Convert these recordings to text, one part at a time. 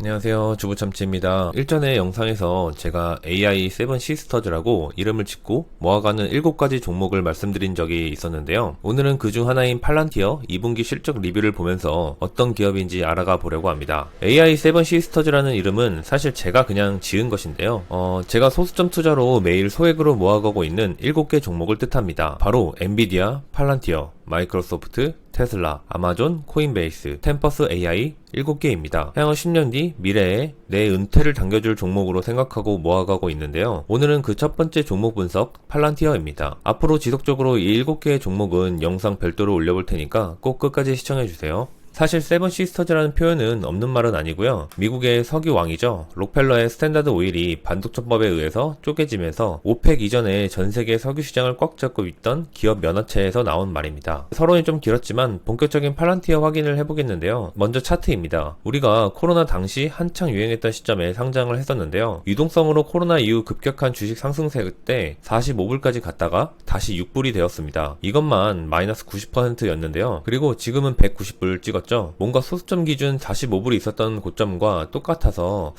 안녕하세요. 주부참치입니다. 일전에 영상에서 제가 AI 7 시스터즈라고 이름을 짓고 모아가는 7가지 종목을 말씀드린 적이 있었는데요. 오늘은 그중 하나인 팔란티어 2분기 실적 리뷰를 보면서 어떤 기업인지 알아가 보려고 합니다. AI 7 시스터즈라는 이름은 사실 제가 그냥 지은 것인데요. 제가 소수점 투자로 매일 소액으로 모아가고 있는 7개 종목을 뜻합니다. 바로 엔비디아, 팔란티어, 마이크로소프트, 테슬라, 아마존, 코인베이스, 템퍼스 AI 7개입니다. 향후 10년 뒤 미래에 내 은퇴를 당겨줄 종목으로 생각하고 모아가고 있는데요. 오늘은 그 첫 번째 종목 분석 팔란티어입니다. 앞으로 지속적으로 이 7개의 종목은 영상 별도로 올려볼 테니까 꼭 끝까지 시청해주세요. 사실 세븐 시스터즈라는 표현은 없는 말은 아니고요. 미국의 석유 왕이죠. 록펠러의 스탠다드 오일이 반독점법에 의해서 쪼개지면서 오펙 이전에 전 세계 석유 시장을 꽉 잡고 있던 기업 면허체에서 나온 말입니다. 서론이 좀 길었지만 본격적인 팔란티어 확인을 해보겠는데요. 먼저 차트입니다. 우리가 코로나 당시 한창 유행했던 시점에 상장을 했었는데요. 유동성으로 코로나 이후 급격한 주식 상승세 때 45불까지 갔다가 다시 6불이 되었습니다. 이것만 마이너스 90%였는데요. 그리고 지금은 190불 찍었죠. 뭔가 소수점 기준 45불이 있었던 고점과 똑같아서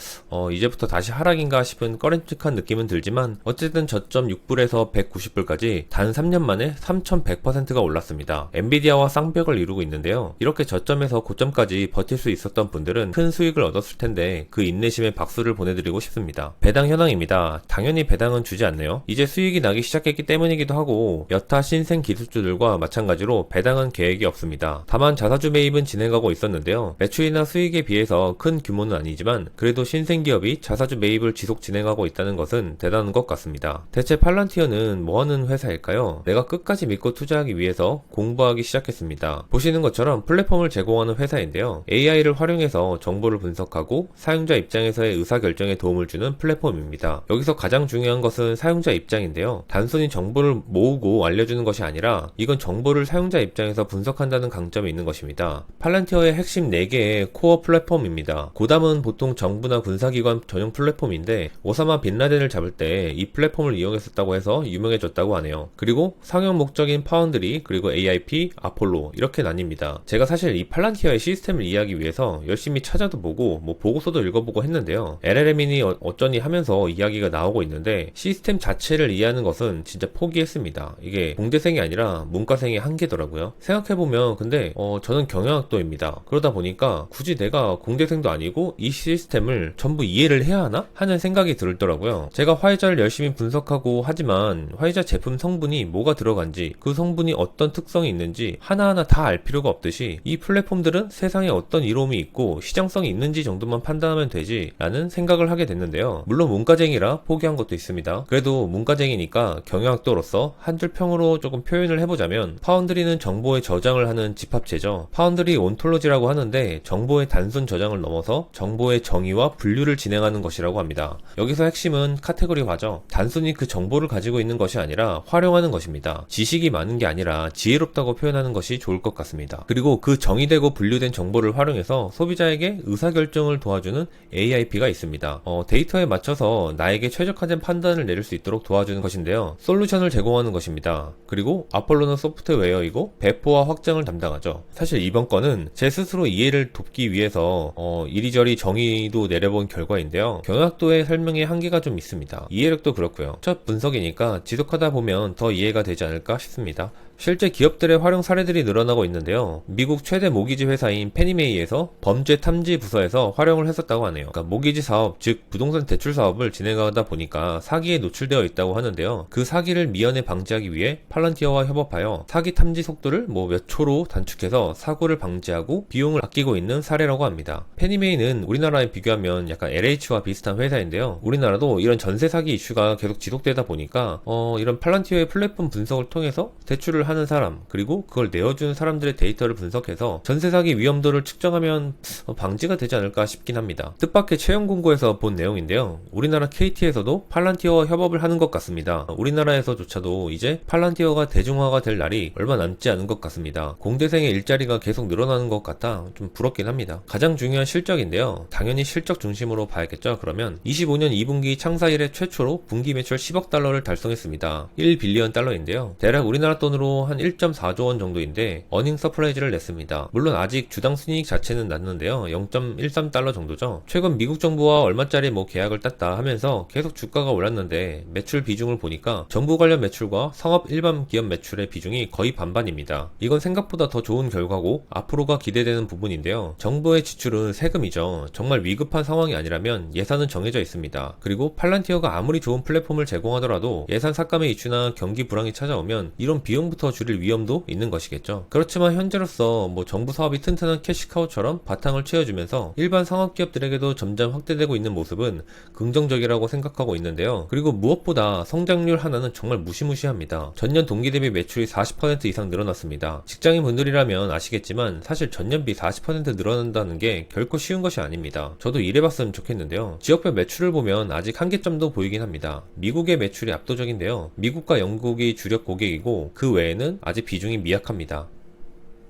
이제부터 다시 하락인가 싶은 꺼림칙한 느낌은 들지만 어쨌든 저점 6불에서 190불까지 단 3년 만에 3100%가 올랐습니다. 엔비디아와 쌍벽을 이루고 있는데요. 이렇게 저점에서 고점까지 버틸 수 있었던 분들은 큰 수익을 얻었을 텐데 그 인내심에 박수를 보내드리고 싶습니다. 배당 현황입니다. 당연히 배당은 주지 않네요. 이제 수익이 나기 시작했기 때문이기도 하고 여타 신생 기술주들과 마찬가지로 배당은 계획이 없습니다. 다만 자사주 매입은 진행하고 있었는데요. 매출이나 수익에 비해서 큰 규모는 아니지만 그래도 신생기업이 자사주 매입을 지속 진행하고 있다는 것은 대단한 것 같습니다. 대체 팔란티어는 뭐하는 회사일까요? 내가 끝까지 믿고 투자하기 위해서 공부하기 시작했습니다. 보시는 것처럼 플랫폼을 제공하는 회사인데요. AI를 활용해서 정보를 분석하고 사용자 입장에서의 의사결정에 도움을 주는 플랫폼입니다. 여기서 가장 중요한 것은 사용자 입장인데요. 단순히 정보를 모으고 알려주는 것이 아니라 이건 정보를 사용자 입장에서 분석한다는 강점이 있는 것입니다. 팔란티어의 핵심 4개의 코어 플랫폼입니다. 고담은 보통 정부나 군사기관 전용 플랫폼인데 오사마 빈라덴을 잡을 때 이 플랫폼을 이용했었다고 해서 유명해졌다고 하네요. 그리고 상용 목적인 파운드리, 그리고 AIP, 아폴로 이렇게 나뉩니다. 제가 사실 이 팔란티어의 시스템을 이해하기 위해서 열심히 찾아도 보고 보고서도 읽어보고 했는데요. LLM이니 어쩌니 하면서 이야기가 나오고 있는데 시스템 자체를 이해하는 것은 진짜 포기했습니다. 이게 공대생이 아니라 문과생의 한계더라고요. 생각해보면 근데 저는 경영학도입니다. 그러다 보니까 굳이 내가 공대생도 아니고 이 시스템을 전부 이해를 해야 하나? 하는 생각이 들더라고요. 제가 화이자를 열심히 분석하고 하지만 화이자 제품 성분이 뭐가 들어간지 그 성분이 어떤 특성이 있는지 하나하나 다 알 필요가 없듯이 이 플랫폼들은 세상에 어떤 이로움이 있고 시장성이 있는지 정도만 판단하면 되지 라는 생각을 하게 됐는데요. 물론 문과쟁이라 포기한 것도 있습니다. 그래도 문과쟁이니까 경영학도로서 한 줄 평으로 조금 표현을 해보자면 파운드리는 정보의 저장을 하는 집합체죠. 파운드리 온톨로지라고 하는데 정보의 단순 저장을 넘어서 정보의 정의와 분류를 진행하는 것이라고 합니다. 여기서 핵심은 카테고리화죠. 단순히 그 정보를 가지고 있는 것이 아니라 활용하는 것입니다. 지식이 많은 게 아니라 지혜롭다고 표현하는 것이 좋을 것 같습니다. 그리고 그 정의되고 분류된 정보를 활용해서 소비자에게 의사결정을 도와주는 AIP가 있습니다. 데이터에 맞춰서 나에게 최적화된 판단을 내릴 수 있도록 도와주는 것인데요. 솔루션을 제공하는 것입니다. 그리고 아폴로는 소프트웨어이고 배포와 확장을 담당하죠. 사실 이번 건은 제 스스로 이해를 돕기 위해서 이리저리 정의도 내려본 결과인데요. 경영학도의 설명에 한계가 좀 있습니다. 이해력도 그렇고요. 첫 분석이니까 지속하다 보면 더 이해가 되지 않을까 싶습니다. 실제 기업들의 활용 사례들이 늘어나고 있는데요. 미국 최대 모기지 회사인 페니메이에서 범죄 탐지 부서에서 활용을 했었다고 하네요. 그러니까 모기지 사업, 즉 부동산 대출 사업을 진행하다 보니까 사기에 노출되어 있다고 하는데요. 그 사기를 미연에 방지하기 위해 팔란티어와 협업하여 사기 탐지 속도를 몇 초로 단축해서 사고를 방지하고 비용을 아끼고 있는 사례라고 합니다. 페니메이는 우리나라에 비교하면 약간 LH와 비슷한 회사인데요. 우리나라도 이런 전세 사기 이슈가 계속 지속되다 보니까 이런 팔란티어의 플랫폼 분석을 통해서 대출을 하는 사람, 그리고 그걸 내어주는 사람들의 데이터를 분석해서 전세 사기 위험도를 측정하면 방지가 되지 않을까 싶긴 합니다. 뜻밖의 채용 공고에서 본 내용인데요. 우리나라 KT에서도 팔란티어와 협업을 하는 것 같습니다. 우리나라에서조차도 이제 팔란티어가 대중화가 될 날이 얼마 남지 않은 것 같습니다. 공대생의 일자리가 계속 늘어나는 것 같아 좀 부럽긴 합니다. 가장 중요한 실적인데요. 당연히 실적 중심으로 봐야겠죠. 그러면 25년 2분기 창사 이래 최초로 분기 매출 10억 달러를 달성했습니다. 1빌리언 달러인데요. 대략 우리나라 돈으로 규모 한 1.4조 원 정도인데 어닝 서프라이즈를 냈습니다. 물론 아직 주당 순이익 자체는 낮는데요. 0.13달러 정도죠. 최근 미국 정부와 얼마짜리 계약을 땄다 하면서 계속 주가가 올랐는데 매출 비중을 보니까 정부 관련 매출과 상업 일반 기업 매출의 비중이 거의 반반입니다. 이건 생각보다 더 좋은 결과고 앞으로가 기대되는 부분인데요. 정부의 지출은 세금이죠. 정말 위급한 상황이 아니라면 예산은 정해져 있습니다. 그리고 팔란티어가 아무리 좋은 플랫폼을 제공하더라도 예산 삭감의 이슈나 경기 불황이 찾아오면 이런 비용부터 줄일 위험도 있는 것이겠죠. 그렇지만 현재로서 정부 사업이 튼튼한 캐시카우처럼 바탕을 채워주면서 일반 상업기업들에게도 점점 확대되고 있는 모습은 긍정적이라고 생각하고 있는데요. 그리고 무엇보다 성장률 하나는 정말 무시무시합니다. 전년 동기 대비 매출이 40% 이상 늘어났습니다. 직장인 분들이라면 아시겠지만 사실 전년비 40% 늘어난다는 게 결코 쉬운 것이 아닙니다. 저도 일해봤으면 좋겠는데요. 지역별 매출을 보면 아직 한계점도 보이긴 합니다. 미국의 매출이 압도적인데요. 미국과 영국이 주력 고객이고 그 외에는 아직 비중이 미약합니다.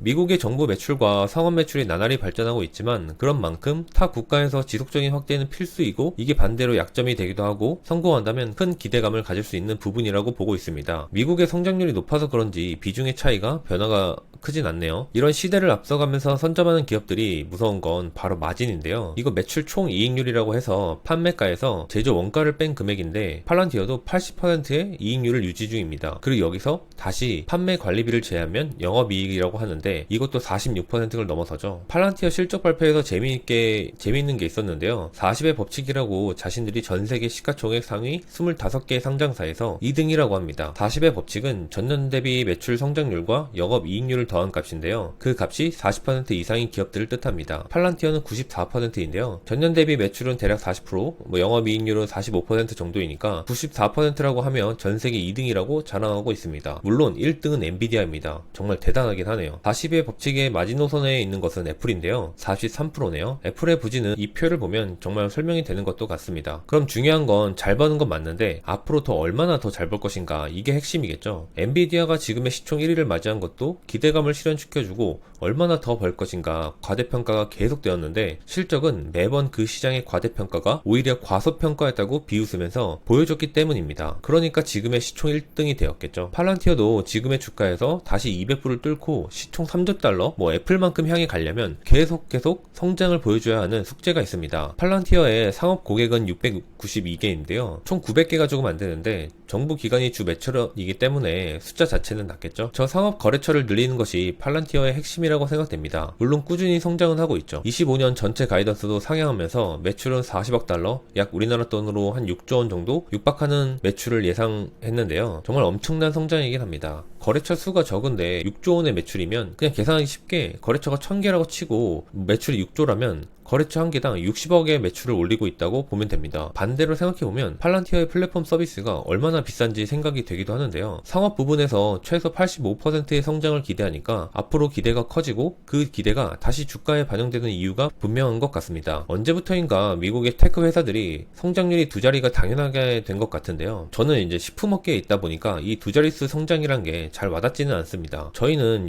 미국의 정부 매출과 상업 매출이 나날이 발전하고 있지만 그런 만큼 타 국가에서 지속적인 확대는 필수이고 이게 반대로 약점이 되기도 하고 성공한다면 큰 기대감을 가질 수 있는 부분이라고 보고 있습니다. 미국의 성장률이 높아서 그런지 비중의 차이가 변화가 크진 않네요. 이런 시대를 앞서가면서 선점하는 기업들이 무서운 건 바로 마진인데요. 이거 매출 총 이익률이라고 해서 판매가에서 제조 원가를 뺀 금액인데 팔란티어도 80%의 이익률을 유지 중입니다. 그리고 여기서 다시 판매 관리비를 제하면 영업이익이라고 하는데 이것도 46%를 넘어서죠. 팔란티어 실적 발표에서 재미있는 게 있었는데요. 40의 법칙이라고 자신들이 전세계 시가총액 상위 25개 상장사에서 2등이라고 합니다. 40의 법칙은 전년 대비 매출 성장률과 영업이익률을 더한 값인데요. 그 값이 40% 이상인 기업들을 뜻합니다. 팔란티어는 94%인데요. 전년 대비 매출은 대략 40%, 영업이익률은 45% 정도이니까 94%라고 하면 전세계 2등이라고 자랑하고 있습니다. 물론 1등은 엔비디아입니다. 정말 대단하긴 하네요. 40의 법칙의 마지노선에 있는 것은 애플인데요. 43%네요. 애플의 부진은 이 표를 보면 정말 설명이 되는 것도 같습니다. 그럼 중요한 건 잘 버는 건 맞는데 앞으로 더 얼마나 더 잘 벌 것인가, 이게 핵심이겠죠. 엔비디아가 지금의 시총 1위를 맞이한 것도 기대감을 실현시켜주고 얼마나 더 벌 것인가 과대평가가 계속되었는데 실적은 매번 그 시장의 과대평가가 오히려 과소평가였다고 비웃으면서 보여줬기 때문입니다. 그러니까 지금의 시총 1등이 되었겠죠. 팔란티어도 지금의 주가에서 다시 200불을 뚫고 시총 3조 달러, 애플만큼 향해 가려면 계속 성장을 보여줘야 하는 숙제가 있습니다. 팔란티어의 상업 고객은 692개인데요. 총 900개가 조금 안 되는데 정부 기관이 주 매출이기 때문에 숫자 자체는 낮겠죠. 저 상업 거래처를 늘리는 것이 팔란티어의 핵심이라고 생각됩니다. 물론 꾸준히 성장은 하고 있죠. 25년 전체 가이던스도 상향하면서 매출은 40억 달러, 약 우리나라 돈으로 한 6조 원 정도 육박하는 매출을 예상했는데요. 정말 엄청난 성장이긴 합니다. 거래처 수가 적은데 6조 원의 매출이면 그냥 계산하기 쉽게 거래처가 1000개라고 치고 매출이 6조라면 거래처 한 개당 60억의 매출을 올리고 있다고 보면 됩니다. 반대로 생각해보면 팔란티어의 플랫폼 서비스가 얼마나 비싼지 생각이 되기도 하는데요. 상업 부분에서 최소 85%의 성장을 기대하니까 앞으로 기대가 커지고 그 기대가 다시 주가에 반영되는 이유가 분명한 것 같습니다. 언제부터인가 미국의 테크 회사들이 성장률이 두 자리가 당연하게 된 것 같은데요. 저는 이제 식품업계에 있다 보니까 이 두 자릿수 성장이란 게 잘 와닿지는 않습니다. 저희는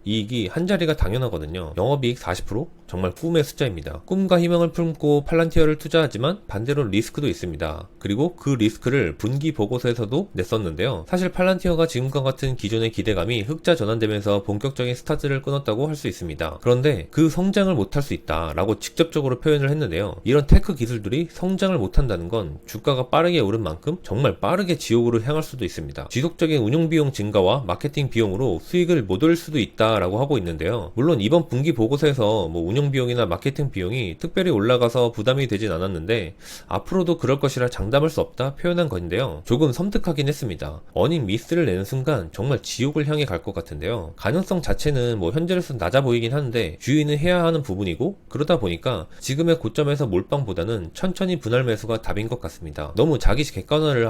이익이 한 자리가 당연하거든요. 영업이익 40%? 정말 꿈의 숫자입니다. 꿈과 희망을 품고 팔란티어를 투자하지만 반대로 리스크도 있습니다. 그리고 그 리스크를 분기 보고서에서도 냈었는데요. 사실 팔란티어가 지금과 같은 기존의 기대감이 흑자 전환되면서 본격적인 스타트를 끊었다고 할 수 있습니다. 그런데 그 성장을 못할 수 있다 라고 직접적으로 표현을 했는데요. 이런 테크 기술들이 성장을 못한다는 건 주가가 빠르게 오른 만큼 정말 빠르게 지옥으로 향할 수도 있습니다. 지속적인 운용비용 증가와 마케팅 비용으로 수익을 못 올릴 수도 있다 라고 하고 있는데요. 물론 이번 분기 보고서에서 운영비용이나 마케팅 비용이 특별히 올라가서 부담이 되진 않았는데 앞으로도 그럴 것이라 장담할 수 없다 표현한 건데요. 조금 섬뜩하긴 했습니다. 어닝 미스를 내는 순간 정말 지옥을 향해 갈 것 같은데요. 가능성 자체는 현재로서는 낮아 보이긴 하는데 주의는 해야 하는 부분이고 그러다 보니까 지금의 고점에서 몰빵보다는 천천히 분할 매수가 답인 것 같습니다. 너무 자기 객관화를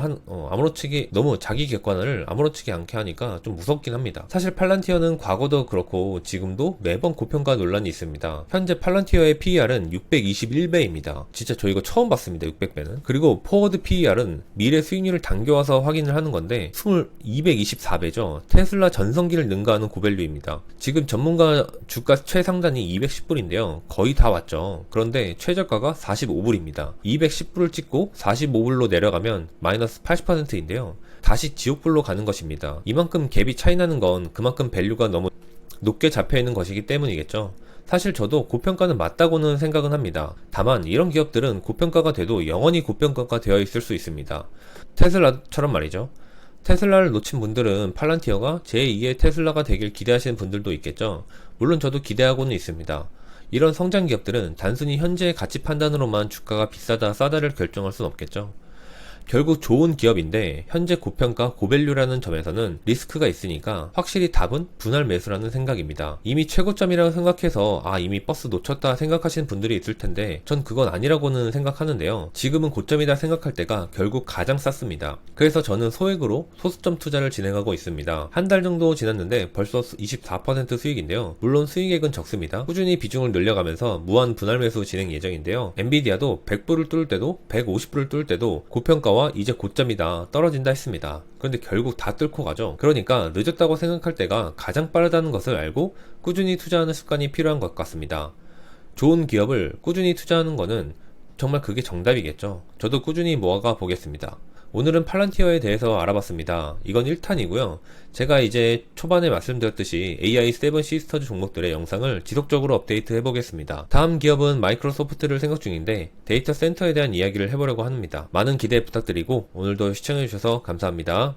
아무렇지 않게 하니까 좀 무섭긴 합니다. 사실 팔란티어는 과거도 그렇고 지금도 매번 고평가 논란이 있습니다. 현재 팔란티어의 PER은 621배입니다. 진짜 저 이거 처음 봤습니다. 600배는. 그리고 포워드 PER은 미래 수익률을 당겨와서 확인을 하는 건데 224배죠. 테슬라 전성기를 능가하는 고밸류입니다. 지금 전문가 주가 최상단이 210불인데요. 거의 다 왔죠. 그런데 최저가가 45불입니다. 210불을 찍고 45불로 내려가면 마이너스 80%인데요. 다시 지옥불로 가는 것입니다. 이만큼 갭이 차이 나는 건 그만큼 밸류가 너무 높게 잡혀 있는 것이기 때문이겠죠. 사실 저도 고평가는 맞다고는 생각은 합니다. 다만 이런 기업들은 고평가가 돼도 영원히 고평가가 되어 있을 수 있습니다. 테슬라처럼 말이죠. 테슬라를 놓친 분들은 팔란티어가 제2의 테슬라가 되길 기대하시는 분들도 있겠죠. 물론 저도 기대하고는 있습니다. 이런 성장 기업들은 단순히 현재의 가치 판단으로만 주가가 비싸다 싸다를 결정할 순 없겠죠. 결국 좋은 기업인데 현재 고평가 고밸류라는 점에서는 리스크가 있으니까 확실히 답은 분할 매수라는 생각입니다. 이미 최고점이라고 생각해서 이미 버스 놓쳤다 생각하시는 분들이 있을 텐데 전 그건 아니라고는 생각하는데요. 지금은 고점이다 생각할 때가 결국 가장 쌌습니다. 그래서 저는 소액으로 소수점 투자를 진행하고 있습니다. 한 달 정도 지났는데 벌써 24% 수익인데요. 물론 수익액은 적습니다. 꾸준히 비중을 늘려가면서 무한 분할 매수 진행 예정인데요. 엔비디아도 100불을 뚫을 때도 150불을 뚫을 때도 고평가와 이제 고점이다 떨어진다 했습니다. 그런데 결국 다 뚫고 가죠. 그러니까 늦었다고 생각할 때가 가장 빠르다는 것을 알고 꾸준히 투자하는 습관이 필요한 것 같습니다. 좋은 기업을 꾸준히 투자하는 거는 정말 그게 정답이겠죠. 저도 꾸준히 모아가 보겠습니다. 오늘은 팔란티어에 대해서 알아봤습니다. 이건 1탄이고요. 제가 이제 초반에 말씀드렸듯이 AI 7 시스터즈 종목들의 영상을 지속적으로 업데이트 해보겠습니다. 다음 기업은 마이크로소프트를 생각 중인데 데이터 센터에 대한 이야기를 해보려고 합니다. 많은 기대 부탁드리고 오늘도 시청해주셔서 감사합니다.